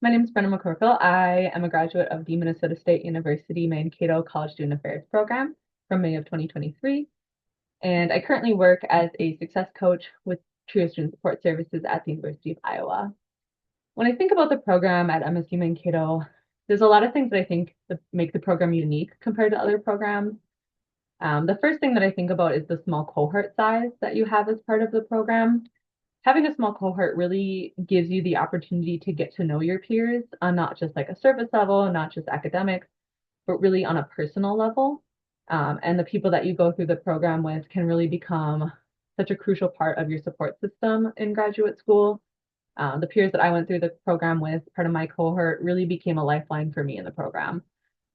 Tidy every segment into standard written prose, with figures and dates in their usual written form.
My name is Brennah McCorkell. I am a graduate of the Minnesota State University Mankato College Student Affairs program from May of 2023. And I currently work as a success coach with TRIO Student Support Services at the University of Iowa. When I think about the program at MSU Mankato, there's a lot of things that I think that make the program unique compared to other programs. The first thing that I think about is the small cohort size that you have as part of the program. Having a small cohort really gives you the opportunity to get to know your peers on not just like a surface level, not just academics, but really on a personal level. And the people that you go through the program with can really become such a crucial part of your support system in graduate school. The peers that I went through the program with, part of my cohort, really became a lifeline for me in the program.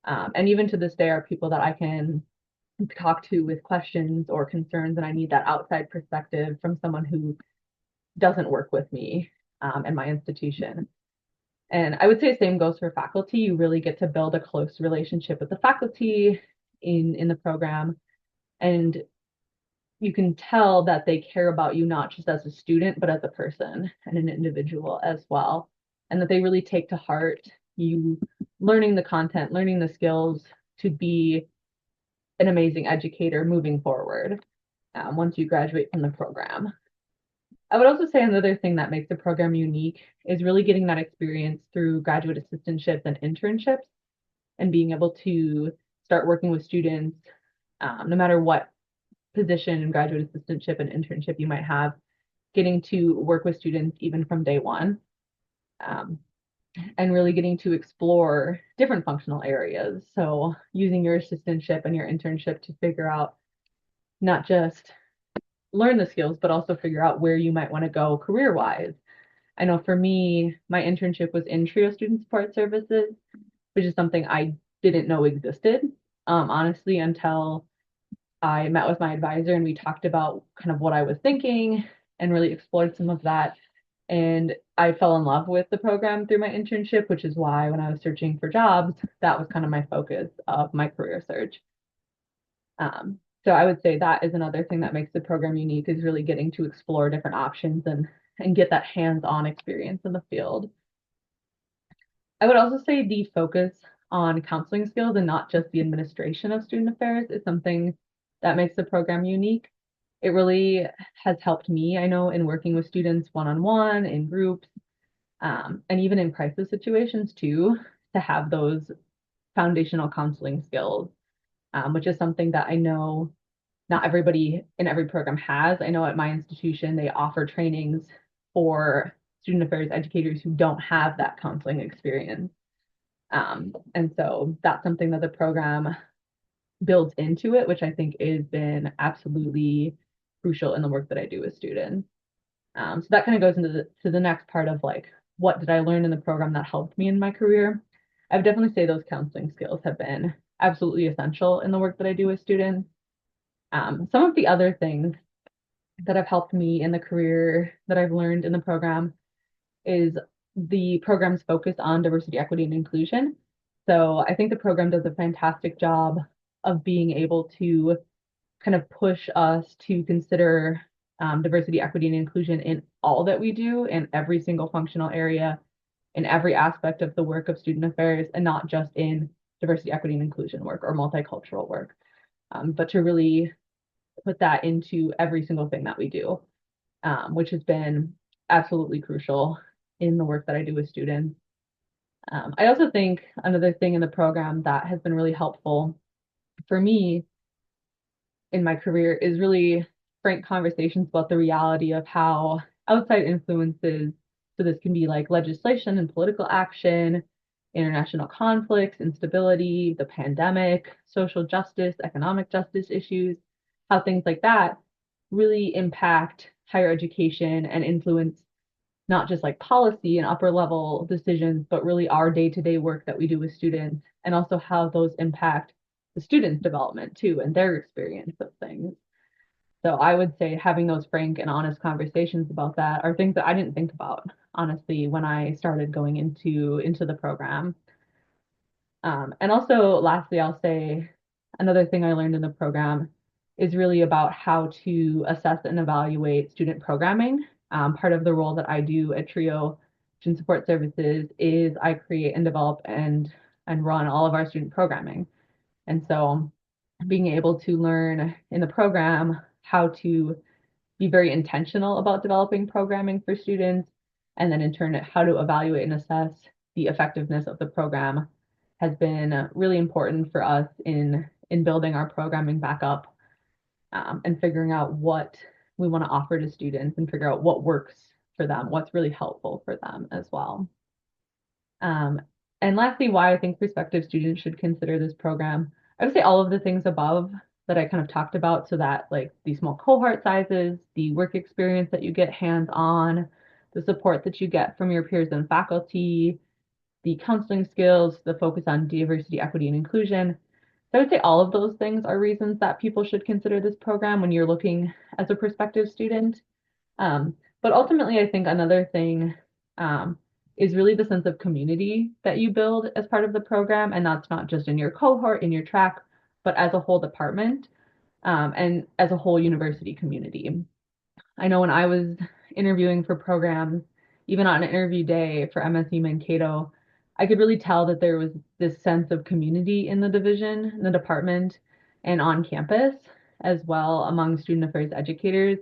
And even to this day are people that I can talk to with questions or concerns, and I need that outside perspective from someone who doesn't work with me in my institution. And I would say the same goes for faculty. You really get to build a close relationship with the faculty in the program. And you can tell that they care about you not just as a student, but as a person and an individual as well. And that they really take to heart you learning the content, learning the skills to be an amazing educator moving forward once you graduate from the program. I would also say another thing that makes the program unique is really getting that experience through graduate assistantships and internships and being able to start working with students, no matter what position in graduate assistantship and internship you might have, getting to work with students even from day one, um, and really getting to explore different functional areas. So using your assistantship and your internship to figure out not just learn the skills, but also figure out where you might want to go career wise. I know for me, my internship was in TRIO Student Support Services, which is something I didn't know existed, honestly, until I met with my advisor and we talked about kind of what I was thinking and really explored some of that. And I fell in love with the program through my internship, which is why when I was searching for jobs, that was kind of my focus of my career search. So I would say that is another thing that makes the program unique is really getting to explore different options and get that hands-on experience in the field. I would also say the focus on counseling skills and not just the administration of student affairs is something that makes the program unique. It really has helped me, I know, in working with students one-on-one, in groups, and even in crisis situations too, to have those foundational counseling skills, which is something that I know not everybody in every program has. I know at my institution, they offer trainings for student affairs educators who don't have that counseling experience. And so that's something that the program builds into it, which I think has been absolutely crucial in the work that I do with students. So that kind of goes into the next part of like, what did I learn in the program that helped me in my career? I would definitely say those counseling skills have been absolutely essential in the work that I do with students. Some of the other things that have helped me in the career that I've learned in the program is the program's focus on diversity, equity, and inclusion. So I think the program does a fantastic job of being able to kind of push us to consider diversity, equity, and inclusion in all that we do in every single functional area, in every aspect of the work of student affairs, and not just in diversity, equity, and inclusion work or multicultural work, but to really put that into every single thing that we do, which has been absolutely crucial in the work that I do with students. I also think another thing in the program that has been really helpful for me in my career is really frank conversations about the reality of how outside influences, so this can be like legislation and political action, international conflicts, instability, the pandemic, social justice, economic justice issues, how things like that really impact higher education and influence not just like policy and upper level decisions, but really our day-to-day work that we do with students, and also how those impact the students' development too and their experience of things. So I would say having those frank and honest conversations about that are things that I didn't think about, honestly, when I started going into the program. And also, lastly, I'll say another thing I learned in the program is really about how to assess and evaluate student programming. Part of the role that I do at TRIO student support services is I create and develop and run all of our student programming. And so being able to learn in the program how to be very intentional about developing programming for students, and then in turn how to evaluate and assess the effectiveness of the program has been really important for us in building our programming back up, and figuring out what we want to offer to students and figure out what works for them, what's really helpful for them as well. Um, and lastly, why I think prospective students should consider this program. I would say all of the things above that I kind of talked about, so that like the small cohort sizes, the work experience that you get hands-on, the support that you get from your peers and faculty, the counseling skills, the focus on diversity, equity, and inclusion. So I would say all of those things are reasons that people should consider this program when you're looking as a prospective student. But ultimately, I think another thing is really the sense of community that you build as part of the program. And that's not just in your cohort, in your track, but as a whole department, and as a whole university community. I know when I was interviewing for programs, even on an interview day for MSU Mankato, I could really tell that there was this sense of community in the division, in the department, and on campus as well among student affairs educators.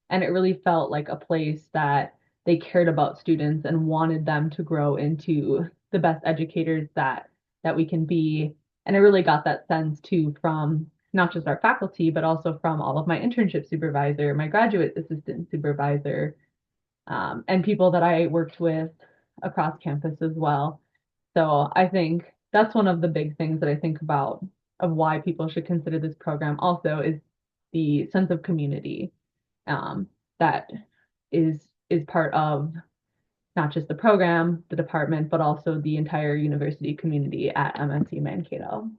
And it really felt like a place that they cared about students and wanted them to grow into the best educators that we can be. And I really got that sense too from not just our faculty, but also from all of my internship supervisor, my graduate assistant supervisor, and people that I worked with across campus as well. So I think that's one of the big things that I think about of why people should consider this program also is the sense of community, that is part of not just the program, the department, but also the entire university community at MSU Mankato.